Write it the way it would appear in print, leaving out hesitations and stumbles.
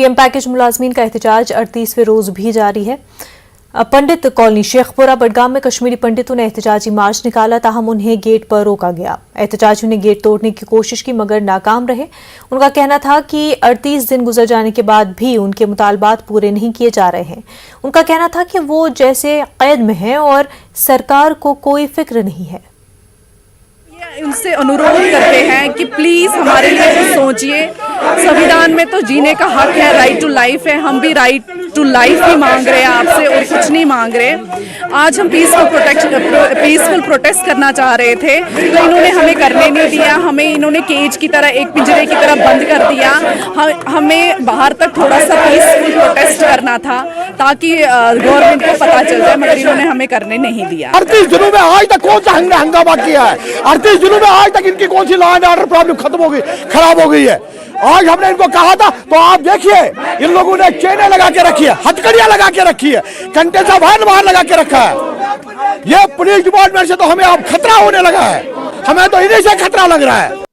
PM package मुलाजमीन का एहतजाज 38वें रोज भी जारी है। पंडित कॉलोनी शेखपुरा बडगाम में कश्मीरी पंडितों ने एहतजाजी मार्च निकाला, ताहम उन्हें गेट पर रोका गया। एहतजाजियों ने गेट तोड़ने की कोशिश की मगर नाकाम रहे। उनका कहना था कि 38 दिन गुजर जाने के बाद भी उनके मुतालबात पूरे नहीं किए जा रहे हैं। उनका कहना था कि वो जैसे कैद में हैं और सरकार को कोई फिक्र नहीं है। उनसे अनुरोध करते हैं कि प्लीज हमारे लिए कुछ सोचिए। संविधान में तो जीने का हक है, राइट टू लाइफ है। हम भी राइट टू लाइफ ही मांग रहे हैं आपसे और कुछ नहीं मांग रहे। आज हम पीसफुल प्रोटेस्ट करना चाह रहे थे तो इन्होंने हमें करने नहीं दिया। हमें इन्होंने केज की तरह, एक पिंजरे की तरह बंद कर दिया। हमें बाहर तक थोड़ा सा पीसफुल प्रोटेस्ट करना था ताकि गवर्नमेंट को पता चल जाए, मगर इन्होंने हमें करने नहीं दिया। 38 दिनों में आज तक कौन सा हंगामा किया है? 38 दिनों में आज तक इनकी कौन सी लॉ एंड ऑर्डर प्रॉब्लम खत्म हो गई, खराब हो गई है? आज हमने इनको कहा था तो आप देखिए इन लोगों ने चेनें लगा के रखी है, हथकड़ियां लगा के रखी है, कंटे सा वाहन बाहर लगा के रखा है। ये पुलिस डिपार्टमेंट से तो हमें अब खतरा होने लगा है। हमें तो इन्हीं से खतरा लग रहा है।